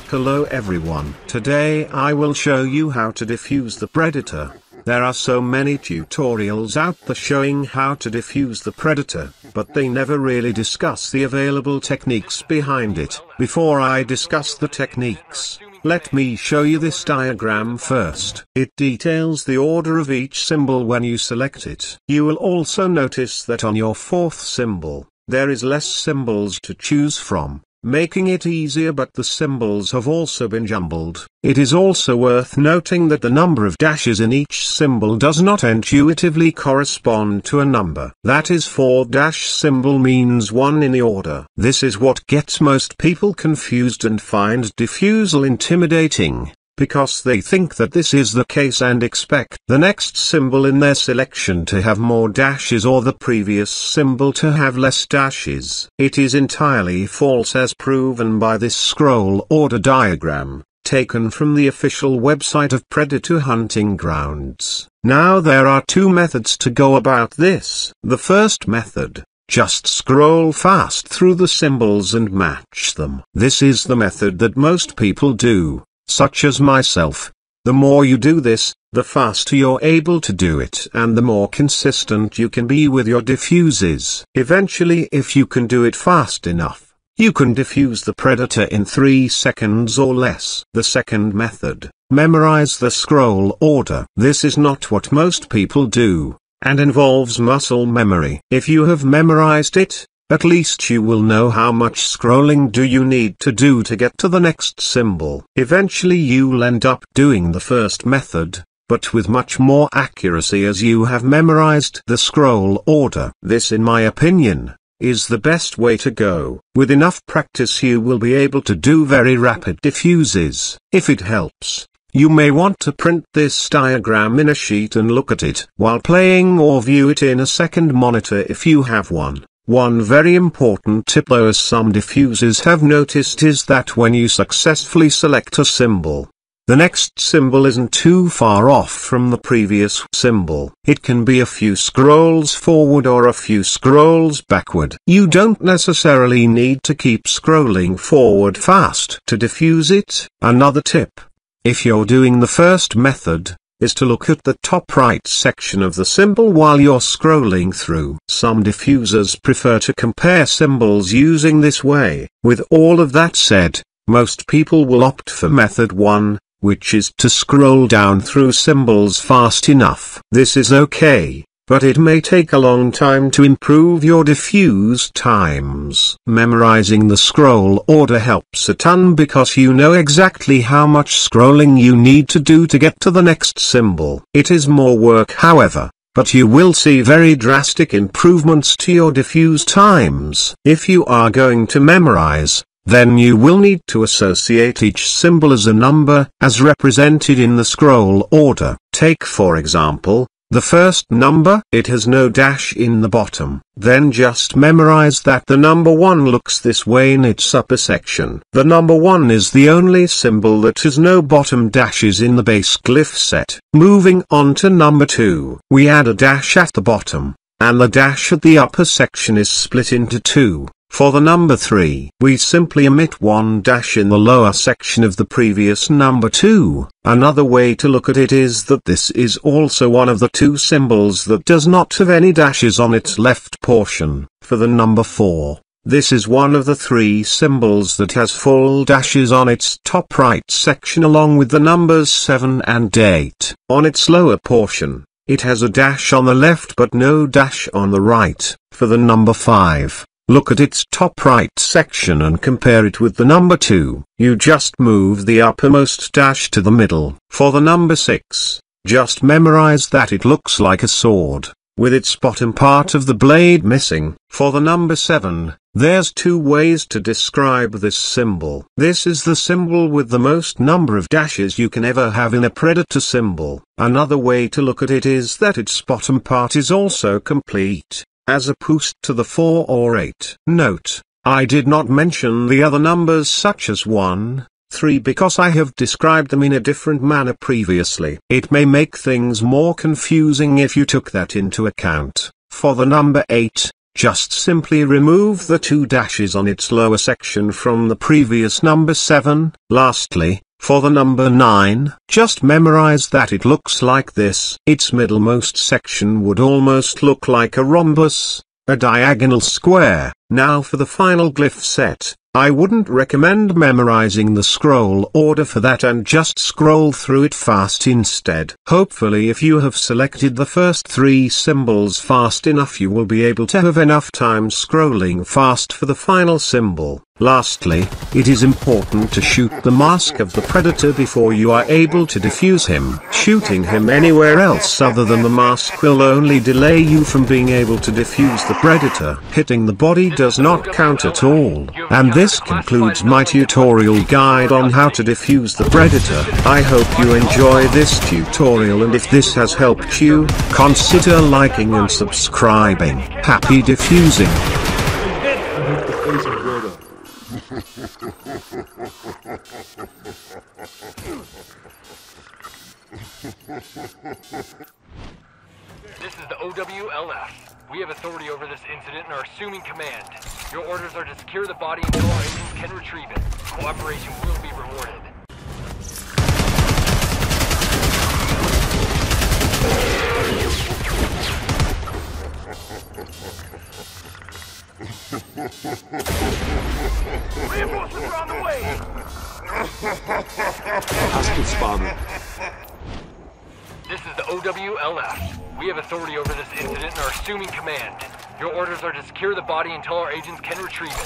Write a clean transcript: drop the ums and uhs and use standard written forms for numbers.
Hello everyone. Today I will show you how to defuse the predator. There are so many tutorials out there showing how to defuse the predator, but they never really discuss the available techniques behind it. Before I discuss the techniques, let me show you this diagram first. It details the order of each symbol when you select it. You will also notice that on your fourth symbol, there is less symbols to choose from, making it easier, but the symbols have also been jumbled. It is also worth noting that the number of dashes in each symbol does not intuitively correspond to a number. That is, 4- symbol means 1 in the order. This is what gets most people confused and find defusal intimidating, because they think that this is the case and expect the next symbol in their selection to have more dashes or the previous symbol to have less dashes. It is entirely false, as proven by this scroll order diagram, taken from the official website of Predator Hunting Grounds. Now there are two methods to go about this. The first method: just scroll fast through the symbols and match them. This is the method that most people do, such as myself. The more you do this, the faster you're able to do it and the more consistent you can be with your defuses. Eventually, if you can do it fast enough, you can defuse the predator in 3 seconds or less. The second method: memorize the scroll order. This is not what most people do, and involves muscle memory. If you have memorized it, at least you will know how much scrolling do you need to do to get to the next symbol. Eventually you'll end up doing the first method, but with much more accuracy, as you have memorized the scroll order. This, in my opinion, is the best way to go. With enough practice you will be able to do very rapid defuses. If it helps, you may want to print this diagram in a sheet and look at it while playing, or view it in a second monitor if you have one. One very important tip, though, as some defusers have noticed, is that when you successfully select a symbol, the next symbol isn't too far off from the previous symbol. It can be a few scrolls forward or a few scrolls backward. You don't necessarily need to keep scrolling forward fast to defuse it. Another tip, if you're doing the first method, is to look at the top right section of the symbol while you're scrolling through. Some diffusers prefer to compare symbols using this way. With all of that said, most people will opt for method 1, which is to scroll down through symbols fast enough. This is okay, but it may take a long time to improve your defuse times. Memorizing the scroll order helps a ton, because you know exactly how much scrolling you need to do to get to the next symbol. It is more work, however, but you will see very drastic improvements to your defuse times. If you are going to memorize, then you will need to associate each symbol as a number, as represented in the scroll order. Take, for example, the first number. It has no dash in the bottom. Then just memorize that the number 1 looks this way in its upper section. The number 1 is the only symbol that has no bottom dashes in the base glyph set. Moving on to number 2, we add a dash at the bottom, and the dash at the upper section is split into 2. For the number 3, we simply omit 1 dash in the lower section of the previous number 2. Another way to look at it is that this is also one of the 2 symbols that does not have any dashes on its left portion. For the number 4, this is one of the 3 symbols that has full dashes on its top right section, along with the numbers 7 and 8. On its lower portion, it has a dash on the left but no dash on the right. For the number 5, look at its top right section and compare it with the number 2. You just move the uppermost dash to the middle. For the number 6, just memorize that it looks like a sword, with its bottom part of the blade missing. For the number 7, there's 2 ways to describe this symbol. This is the symbol with the most number of dashes you can ever have in a predator symbol. Another way to look at it is that its bottom part is also complete, as opposed to the 4 or 8. Note, I did not mention the other numbers such as 1, 3, because I have described them in a different manner previously. It may make things more confusing if you took that into account. For the number 8, just simply remove the 2 dashes on its lower section from the previous number 7. Lastly, for the number 9, just memorize that it looks like this. Its middlemost section would almost look like a rhombus, a diagonal square. Now for the final glyph set, I wouldn't recommend memorizing the scroll order for that and just scroll through it fast instead. Hopefully if you have selected the first 3 symbols fast enough, you will be able to have enough time scrolling fast for the final symbol. Lastly, it is important to shoot the mask of the predator before you are able to defuse him. Shooting him anywhere else other than the mask will only delay you from being able to defuse the predator. Hitting the body does not count at all. And this concludes my tutorial guide on how to defuse the predator. I hope you enjoy this tutorial, and if this has helped you, consider liking and subscribing. Happy defusing! This is the OWLF. We have authority over this incident and are assuming command. Your orders are to secure the body until our agents can retrieve it. Cooperation will be rewarded. Reinforcements are on the way! Hostile spawner. This is the OWLF. We have authority over this incident and are assuming command. Your orders are to secure the body until our agents can retrieve it.